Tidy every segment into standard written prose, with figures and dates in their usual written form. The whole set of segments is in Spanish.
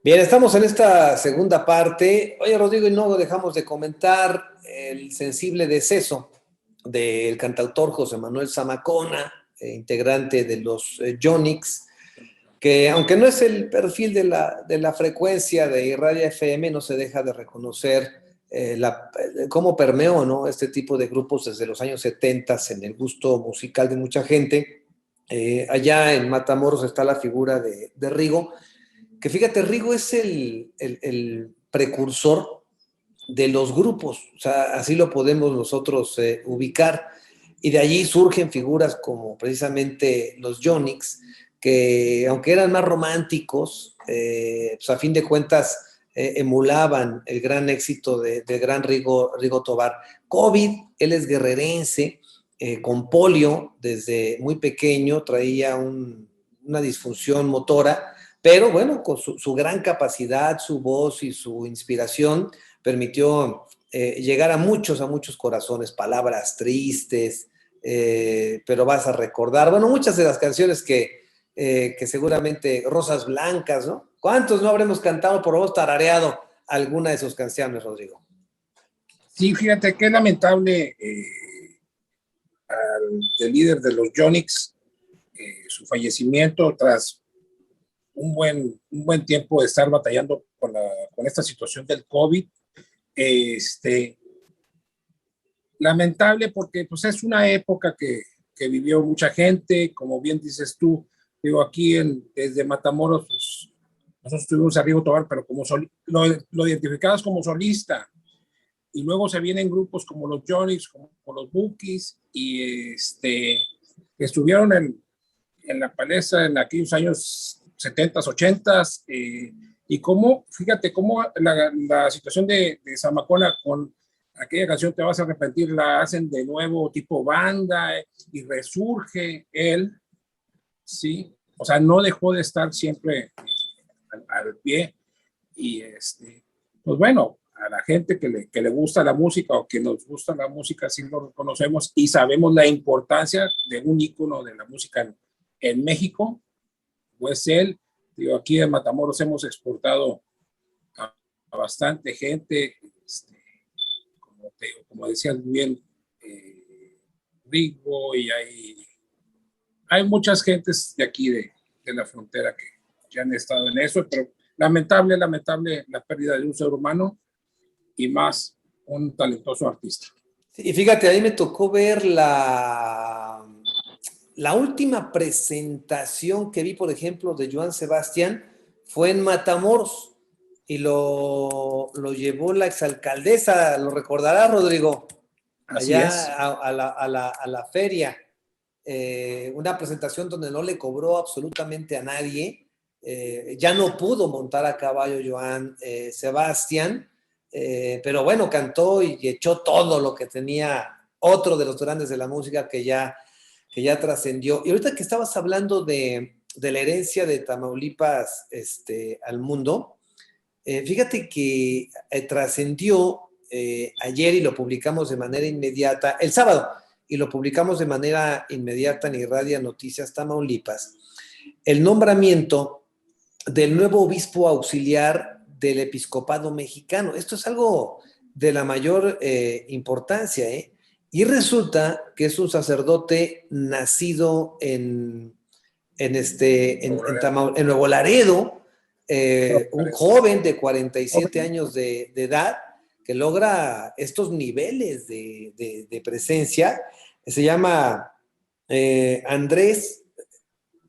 Bien, estamos en esta segunda parte. Oye, Rodrigo, y no dejamos de comentar el sensible deceso del cantautor José Manuel Zamacona, integrante de los Yonix, que aunque no es el perfil de la frecuencia de Irradia FM, no se deja de reconocer cómo permeó, ¿no?, este tipo de grupos desde los años 70 en el gusto musical de mucha gente. Allá en Matamoros está la figura de Rigo, que fíjate, Rigo es el precursor de los grupos, o sea, así lo podemos nosotros ubicar, y de allí surgen figuras como precisamente los Yonix, que aunque eran más románticos, pues a fin de cuentas emulaban el gran éxito del gran Rigo Tobar. COVID, él es guerrerense, con polio desde muy pequeño, traía una disfunción motora, pero bueno, con su gran capacidad, su voz y su inspiración, permitió llegar a muchos corazones, palabras tristes, pero vas a recordar, bueno, muchas de las canciones que seguramente, Rosas Blancas, ¿no? ¿Cuántos no habremos cantado, por vos tarareado alguna de sus canciones, Rodrigo? Sí, fíjate qué lamentable el líder de los Yonix, su fallecimiento tras un buen tiempo de estar batallando con esta situación del COVID. Lamentable porque pues, es una época que vivió mucha gente, como bien dices tú, digo, aquí desde Matamoros, pues, nosotros tuvimos a Rigo Tobar, pero como lo identificabas como solista, y luego se vienen grupos como los Yonix, como los Bukis, y que estuvieron en la palestra en aquellos años 70s, 80s, y cómo, fíjate, cómo la situación de Zamacona con aquella canción Te vas a arrepentir, la hacen de nuevo tipo banda, y resurge él, ¿sí? O sea, no dejó de estar siempre al pie, y pues bueno, a la gente que le gusta la música o que nos gusta la música, sí lo reconocemos y sabemos la importancia de un ícono de la música en México, pues él, digo, aquí en Matamoros hemos exportado a bastante gente, como decías bien, Rigo, y hay muchas gentes de aquí, de la frontera, que ya han estado en eso, pero lamentable la pérdida de un ser humano, y más un talentoso artista. Sí, y fíjate, ahí me tocó ver la última presentación que vi, por ejemplo, de Joan Sebastián, fue en Matamoros, y lo llevó la exalcaldesa, lo recordarás, Rodrigo, Así es. allá a la feria. Una presentación donde no le cobró absolutamente a nadie. Ya no pudo montar a caballo Joan Sebastián, pero bueno, cantó y echó todo lo que tenía otro de los grandes de la música que ya trascendió. Y ahorita que estabas hablando de la herencia de Tamaulipas al mundo, fíjate que trascendió ayer, y lo publicamos de manera inmediata, el sábado, y lo publicamos de manera inmediata en Irradia Noticias Tamaulipas, el nombramiento del nuevo obispo auxiliar del episcopado mexicano. Esto es algo de la mayor importancia, ¿eh? Y resulta que es un sacerdote nacido en Nuevo Laredo, un joven de 47 años de edad que logra estos niveles de presencia. Se llama Andrés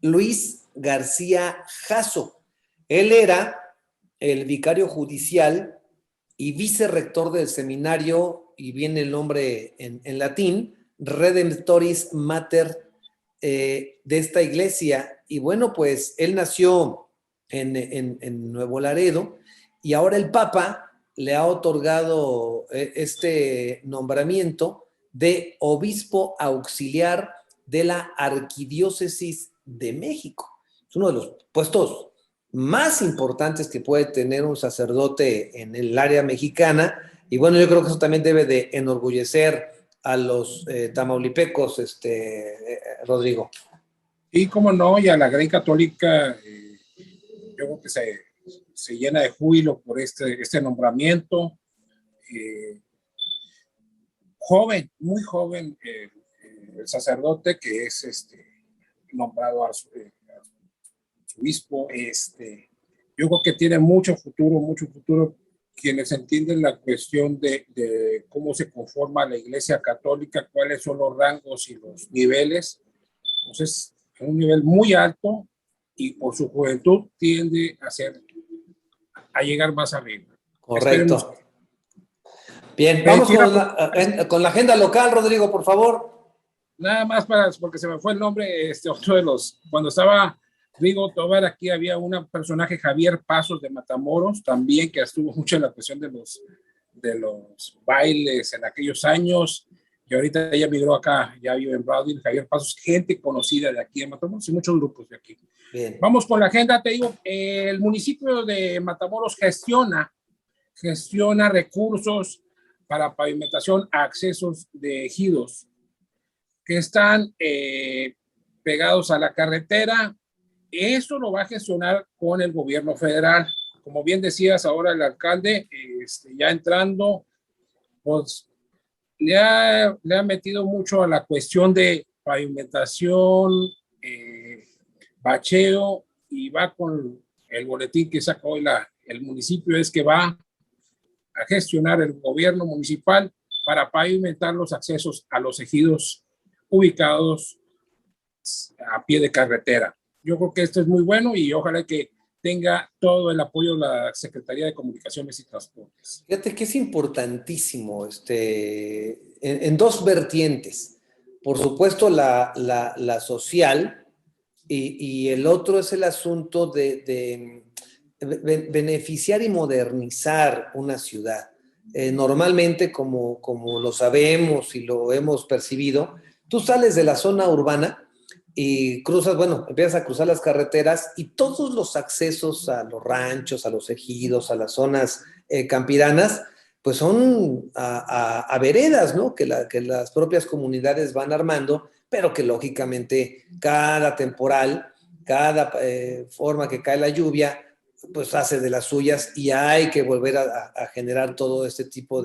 Luis García Jasso. Él era el vicario judicial y vicerrector del seminario, y viene el nombre en latín, Redemptoris Mater, de esta iglesia. Y bueno, pues él nació en Nuevo Laredo, y ahora el Papa le ha otorgado este nombramiento de obispo auxiliar de la Arquidiócesis de México. Es uno de los puestos más importantes que puede tener un sacerdote en el área mexicana, y bueno, yo creo que eso también debe de enorgullecer a los tamaulipecos, Rodrigo. Y como no, y a la Grey Católica, yo creo que se llena de júbilo por este nombramiento. Joven, muy joven, el sacerdote que es nombrado arzobispo, yo creo que tiene mucho futuro. Quienes entienden la cuestión de cómo se conforma la Iglesia Católica, cuáles son los rangos y los niveles, entonces es un nivel muy alto y por su juventud tiende a llegar más arriba. Esperemos. Correcto. Bien, vamos con la agenda local, Rodrigo, por favor. Nada más porque se me fue el nombre, otro de los, cuando estaba Rigo Tobar, aquí había un personaje, Javier Pasos de Matamoros, también que estuvo mucho en la cuestión de los bailes en aquellos años, y ahorita ella migró acá, ya vive en Brownsville. Javier Pasos, gente conocida de aquí en Matamoros y muchos grupos de aquí. Bien. Vamos con la agenda, te digo, el municipio de Matamoros gestiona recursos para pavimentación a accesos de ejidos que están pegados a la carretera. Eso lo va a gestionar con el gobierno federal. Como bien decías ahora el alcalde, ya entrando, pues le ha metido mucho a la cuestión de pavimentación, bacheo, y va con el boletín que sacó hoy el municipio, es que va a gestionar el gobierno municipal para pavimentar los accesos a los ejidos ubicados a pie de carretera. Yo creo que esto es muy bueno y ojalá que tenga todo el apoyo de la Secretaría de Comunicaciones y Transportes. Fíjate que es importantísimo en dos vertientes. Por supuesto, la social y el otro es el asunto de beneficiar y modernizar una ciudad. Normalmente, como lo sabemos y lo hemos percibido, tú sales de la zona urbana y cruzas, bueno, empiezas a cruzar las carreteras y todos los accesos a los ranchos, a los ejidos, a las zonas campiranas, pues son a veredas, ¿no? Que las propias comunidades van armando, pero que lógicamente cada temporal, cada forma que cae la lluvia, pues hace de las suyas y hay que volver a generar todo este tipo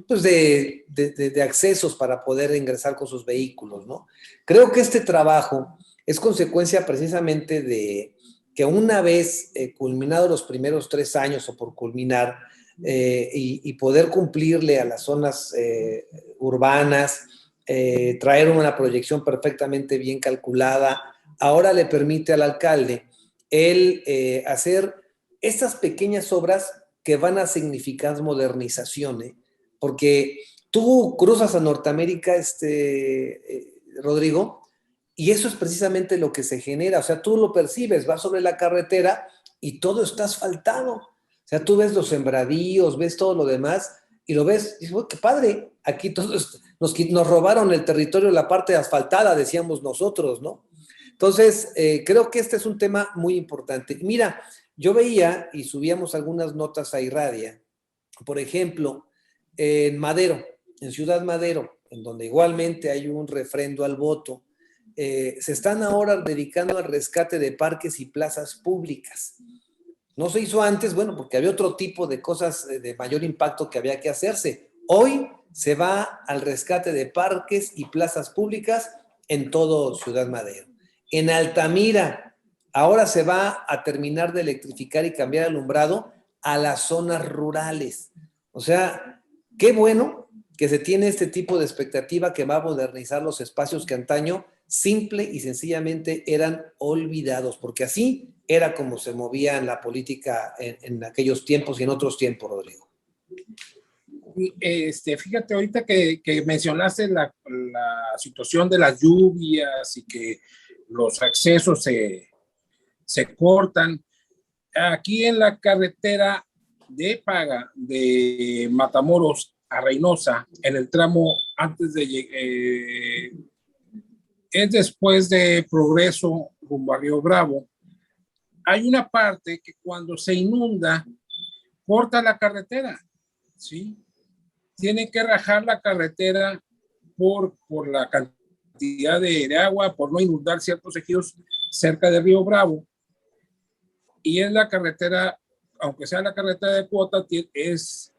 pues de accesos para poder ingresar con sus vehículos, ¿no? Creo que este trabajo es consecuencia precisamente de que una vez culminados los primeros 3 años o por culminar y poder cumplirle a las zonas urbanas, traer una proyección perfectamente bien calculada, ahora le permite al alcalde el hacer estas pequeñas obras que van a significar modernización, porque tú cruzas a Norteamérica, Rodrigo, y eso es precisamente lo que se genera, o sea, tú lo percibes, vas sobre la carretera y todo está asfaltado, o sea, tú ves los sembradíos, ves todo lo demás y lo ves, y dices, oh, qué padre, aquí todos nos robaron el territorio, la parte asfaltada, decíamos nosotros, ¿no? Entonces, creo que este es un tema muy importante. Mira, yo veía y subíamos algunas notas a Irradia, por ejemplo, en Madero, en Ciudad Madero, en donde igualmente hay un refrendo al voto, se están ahora dedicando al rescate de parques y plazas públicas. No se hizo antes, bueno, porque había otro tipo de cosas de mayor impacto que había que hacerse. Hoy se va al rescate de parques y plazas públicas en todo Ciudad Madero. En Altamira, ahora se va a terminar de electrificar y cambiar alumbrado a las zonas rurales. O sea, qué bueno que se tiene este tipo de expectativa que va a modernizar los espacios que antaño simple y sencillamente eran olvidados, porque así era como se movía en la política en aquellos tiempos y en otros tiempos, Rodrigo. Fíjate, ahorita que mencionaste la situación de las lluvias y que los accesos se cortan. Aquí en la carretera de Paga de Matamoros a Reynosa, en el tramo antes de es después de Progreso rumbo a Río Bravo, hay una parte que cuando se inunda corta la carretera, ¿sí? Tienen que rajar la carretera por la cantidad de agua, por no inundar ciertos ejidos cerca de Río Bravo. Y es la carretera aunque sea la carretera de cuota, es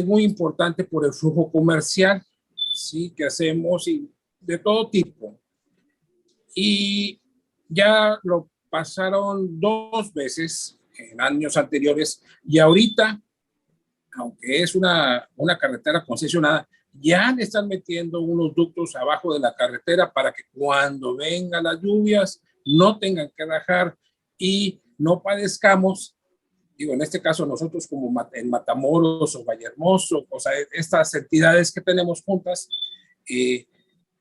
muy importante por el flujo comercial, ¿sí? Que hacemos y de todo tipo. Y ya lo pasaron 2 veces en años anteriores y ahorita, aunque es una carretera concesionada, ya le están metiendo unos ductos abajo de la carretera para que cuando vengan las lluvias no tengan que bajar y no padezcamos, digo, en este caso nosotros como en Matamoros o Vallehermoso, o sea, estas entidades que tenemos juntas, eh,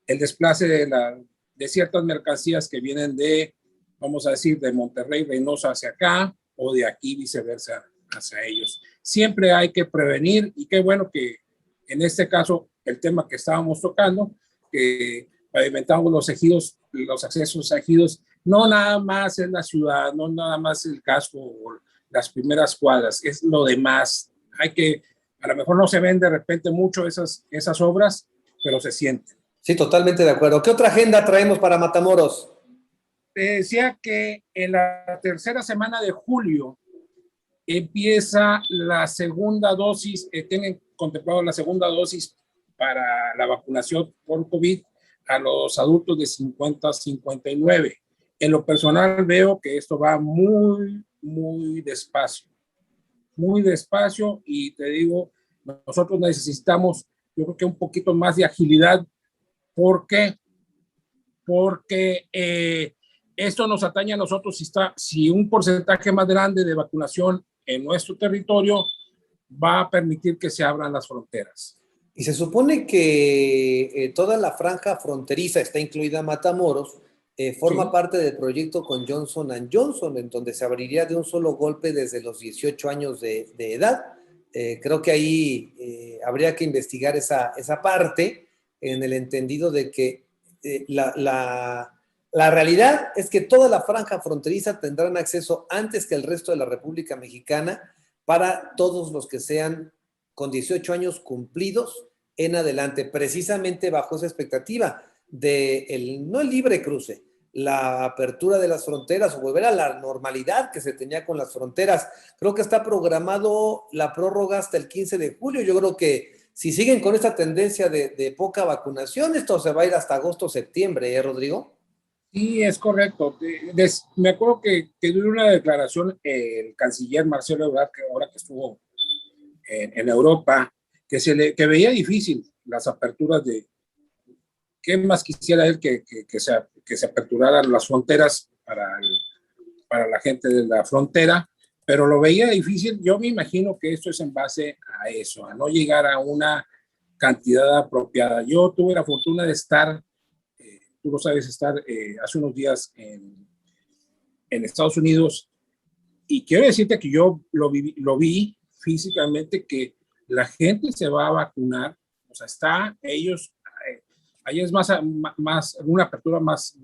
el desplace de ciertas mercancías que vienen vamos a decir, de Monterrey, Reynosa hacia acá, o de aquí viceversa hacia ellos. Siempre hay que prevenir, y qué bueno que en este caso el tema que estábamos tocando, que pavimentamos los ejidos, los accesos a ejidos, no nada más en la ciudad, no nada más el casco o las primeras cuadras, es lo demás. A lo mejor no se ven de repente mucho esas obras, pero se sienten. Sí, totalmente de acuerdo. ¿Qué otra agenda traemos para Matamoros? Te decía que en la tercera semana de julio empieza la segunda dosis, tienen contemplado la segunda dosis para la vacunación por COVID a los adultos de 50 a 59. En lo personal veo que esto va muy, muy despacio, y te digo, nosotros necesitamos, yo creo que un poquito más de agilidad. ¿Por qué? Porque esto nos atañe a nosotros si un porcentaje más grande de vacunación en nuestro territorio va a permitir que se abran las fronteras. Y se supone que toda la franja fronteriza, está incluida Matamoros, forma parte del proyecto con Johnson & Johnson, en donde se abriría de un solo golpe desde los 18 años de edad. Creo que ahí habría que investigar esa parte, en el entendido de que la realidad es que toda la franja fronteriza tendrán acceso antes que el resto de la República Mexicana para todos los que sean con 18 años cumplidos en adelante, precisamente bajo esa expectativa de no el libre cruce, la apertura de las fronteras o volver a la normalidad que se tenía con las fronteras. Creo que está programado la prórroga hasta el 15 de julio. Yo creo que si siguen con esta tendencia de poca vacunación, esto se va a ir hasta agosto, septiembre, Rodrigo? Sí, es correcto. Me acuerdo que dio una declaración el canciller Marcelo Ebrard, que ahora que estuvo en Europa, que veía difícil las aperturas ¿qué más quisiera él que se aperturaran las fronteras para la gente de la frontera? Pero lo veía difícil. Yo me imagino que esto es en base a eso, a no llegar a una cantidad apropiada. Yo tuve la fortuna de estar, tú lo sabes, hace unos días en Estados Unidos, y quiero decirte que yo lo vi físicamente, que la gente se va a vacunar, o sea, ahí es más una apertura más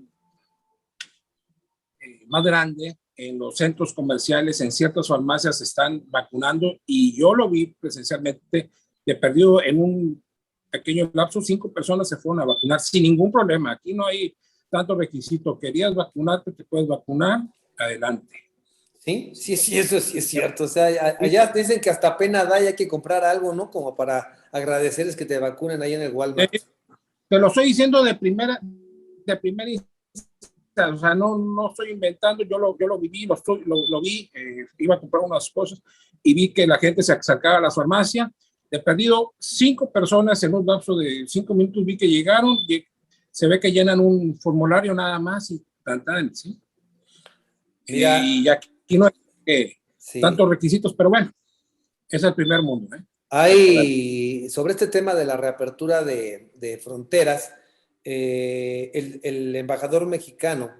grande. En los centros comerciales, en ciertas farmacias se están vacunando, y yo lo vi presencialmente. De perdido, en un pequeño lapso, 5 personas se fueron a vacunar sin ningún problema. Aquí no hay tanto requisito. Querías vacunarte, te puedes vacunar, adelante. Sí, eso sí es cierto. O sea, allá dicen que hasta pena da y hay que comprar algo, ¿no? Como para agradecerles que te vacunen ahí en el Walmart. Te lo estoy diciendo de primera instancia. O sea, no estoy inventando. Yo lo viví, lo vi. Iba a comprar unas cosas y vi que la gente se acercaba a la farmacia. De perdido, 5 personas en un lapso de 5 minutos vi que llegaron. Se ve que llenan un formulario nada más y ¿sí? Mira, y aquí no hay tantos requisitos, pero bueno, es el primer mundo. Hay, sobre este tema de la reapertura de fronteras, el embajador mexicano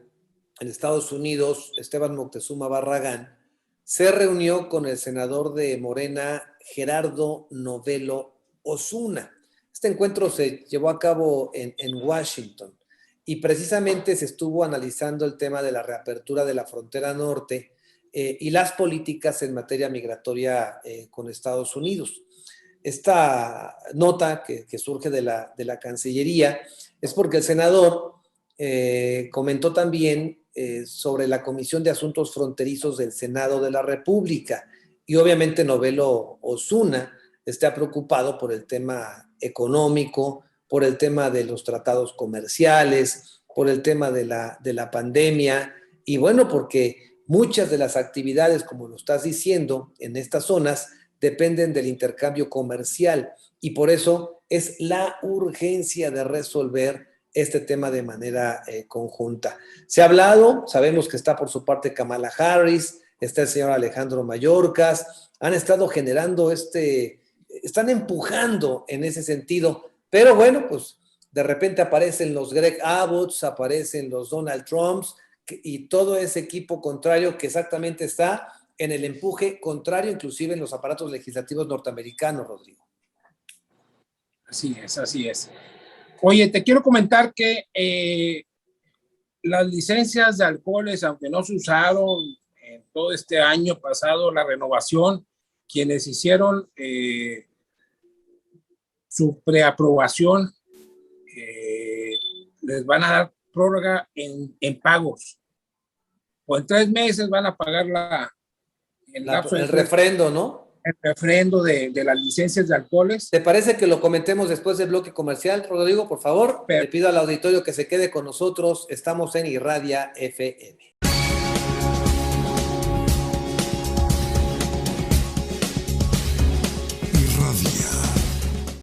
en Estados Unidos, Esteban Moctezuma Barragán, se reunió con el senador de Morena, Gerardo Novelo Osuna. Este encuentro se llevó a cabo en Washington, y precisamente se estuvo analizando el tema de la reapertura de la frontera norte y las políticas en materia migratoria con Estados Unidos. Esta nota que surge de la Cancillería es porque el senador comentó también sobre la Comisión de Asuntos Fronterizos del Senado de la República, y obviamente Novelo Ozuna está preocupado por el tema económico, por el tema de los tratados comerciales, por el tema de la pandemia, y bueno, porque muchas de las actividades, como lo estás diciendo, en estas zonas dependen del intercambio comercial, y por eso es la urgencia de resolver este tema de manera conjunta. Se ha hablado, sabemos que está por su parte Kamala Harris, está el señor Alejandro Mayorkas, han estado generando están empujando en ese sentido, pero bueno, pues de repente aparecen los Greg Abbotts, aparecen los Donald Trumps y todo ese equipo contrario que exactamente está en el empuje contrario, inclusive en los aparatos legislativos norteamericanos, Rodrigo. Así es, así es. Oye, te quiero comentar que las licencias de alcoholes, aunque no se usaron en todo este año pasado, la renovación, quienes hicieron su preaprobación, les van a dar prórroga en pagos. O en 3 meses van a pagar el refrendo, ¿no? El refrendo de las licencias de alcoholes. ¿Te parece que lo comentemos después del bloque comercial, Rodrigo? Por favor, le pido al auditorio que se quede con nosotros. Estamos en Irradia FM.